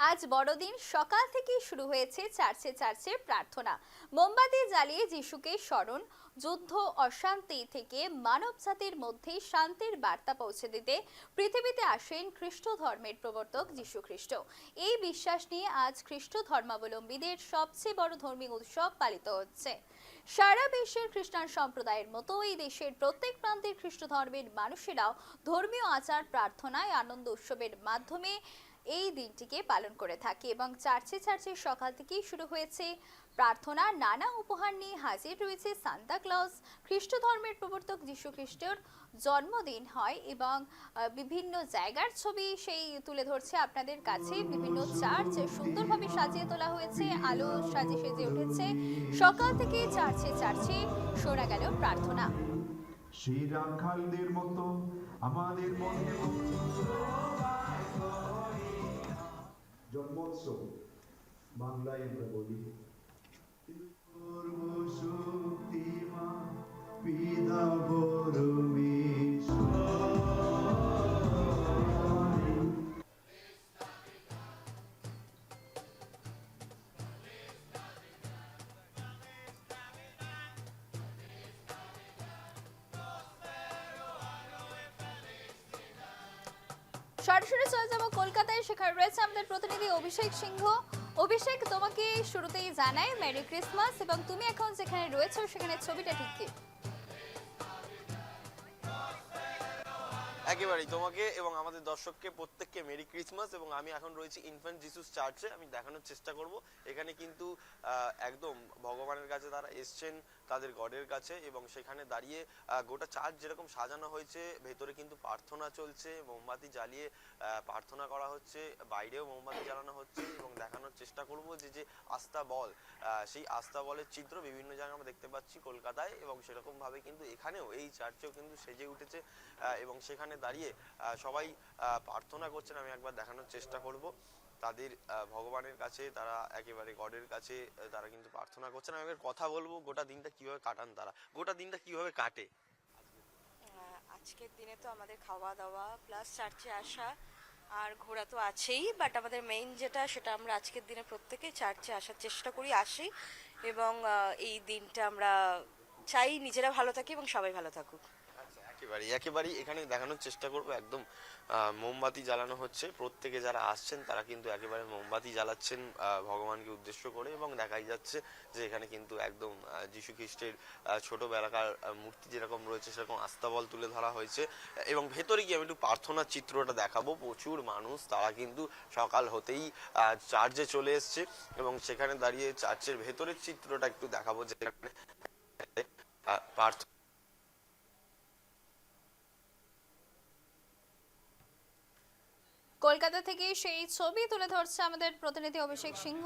আজ বড়দিন সকাল থেকেই শুরু হয়েছে চার্চে চার্চে প্রার্থনা। মোমবাতি জ্বালিয়ে যিশুকে স্মরণ, যুদ্ধ অশান্তি থেকে মানব জাতির মধ্যে শান্তির বার্তা পৌঁছে দিতে পৃথিবীতে আসেন খ্রিস্ট ধর্মের প্রবর্তক যিশু খ্রিস্ট। এই বিশ্বাস নিয়ে আজ খ্রিস্ট ধর্মাবলম্বীদের সবচেয়ে বড় ধর্মীয় উৎসব পালিত হচ্ছে। সারা বিশ্বের খ্রিস্টান সম্প্রদায়ের মতো এই দেশের প্রত্যেক প্রান্তের খ্রিস্ট ধর্মের মানুষেরাও ধর্মীয় আচার, প্রার্থনায়, আনন্দ উৎসবের মাধ্যমে এই দিনটিকে পালন করে থাকে এবং চার্চে চার্চে সকাল থেকেই শুরু হয়েছে প্রার্থনা। নানা উপহার নিয়ে হাজির রয়েছে সান্তা ক্লজ। খ্রিস্ট ধর্মের প্রবর্তক যিশু খ্রিস্টের জন্মদিন হয় এবং বিভিন্ন জায়গার ছবি সেই তুলে ধরছে আপনাদের কাছে। বিভিন্ন চার্চ সুন্দরভাবে সাজিয়ে তোলা হয়েছে, আলো সাজে সেজে উঠেছে। সকাল থেকে চার্চে চার্চে শোনা গেল প্রার্থনা। সেই রাখালদের মতো আমাদের মনে জন্মোৎসব বাংলায় আমরা বলি সর্বশক্তিমান পিতা পরমেশ্বর। সরাসরি চলে যাবো কলকাতায়, সেখানে রয়েছে আমাদের প্রতিনিধি অভিষেক সিংহ। অভিষেক, তোমাকে শুরুতেই জানাই মেরি ক্রিসমাস, এবং তুমি এখন যেখানে রয়েছো সেখানে ছবিটা ঠিক কি? একেবারেই তোমাকে এবং আমাদের দর্শককে প্রত্যেককে মেরি ক্রিসমাস। এবং আমি এখন রয়েছি ইনফ্যান্ট জিসাস চার্চে। আমি দেখানোর চেষ্টা করব এখানে কিন্তু একদম ভগবানের কাছে তারা এসছেন, তাদের গডের কাছে, এবং সেখানে দাঁড়িয়ে গোটা চার্চ যেরকম সাজানো হয়েছে, ভেতরে কিন্তু প্রার্থনা চলছে, মোমবাতি জ্বালিয়ে প্রার্থনা করা হচ্ছে, বাইরেও মোমবাতি জ্বালানো হচ্ছে। এবং দেখানোর চেষ্টা করব যে যে আস্থা বল, সেই আস্থা বলের চিত্র বিভিন্ন জায়গায় আমরা দেখতে পাচ্ছি কলকাতায়, এবং সেরকম ভাবে কিন্তু এখানেও এই চার্চেও কিন্তু সেজে উঠেছে এবং সেখানে দাঁড়িয়ে সবাই প্রার্থনা করছেন। আমি একবার দেখানোর চেষ্টা করব তাদের ভগবানের কাছে, তারা একেবারে গডের কাছে তারা কিন্তু প্রার্থনা করছেন। আমি একবার কথা বলবো গোটা দিনটা কিভাবে কাটান তারা, গোটা দিনটা কিভাবে কাটে। আজকের দিনে তো আমাদের খাওয়া দাওয়া প্লাস চার্চে আসা আর ঘোরা তো আছেই, বাট আমাদের মেইন যেটা সেটা আমরা আজকের দিনে প্রত্যেকে চার্চে আসার চেষ্টা করি, আসি, এবং এই দিনটা আমরা চাই নিজেরা ভালো থাকি এবং সবাই ভালো থাকুক। একেবারেই এখানে দেখানোর চেষ্টা করবো একদম মোমবাতি জ্বালানো হচ্ছে। প্রত্যেকে যারা আসছেন তারা কিন্তু একেবারে মোমবাতি জ্বালাচ্ছেন ভগবানকে উদ্দেশ্য করে, এবং দেখাই যাচ্ছে যে এখানে কিন্তু একদম যীশু খ্রিস্টের ছোটবেলাকার মূর্তি যেরকম রয়েছে সেরকম আস্তাবল তুলে ধরা হয়েছে। এবং ভেতরে গিয়ে আমি একটু প্রার্থনার চিত্রটা দেখাবো। প্রচুর মানুষ তারা কিন্তু সকাল হতেই চার্চে চলে এসছে, এবং সেখানে দাঁড়িয়ে চার্চের ভেতরের চিত্রটা একটু দেখাবো, যেখানে প্রার্থনা কলকাতা থেকে সেই ছবি তুলে ধরছে আমাদের প্রতিনিধি অভিষেক সিংহ।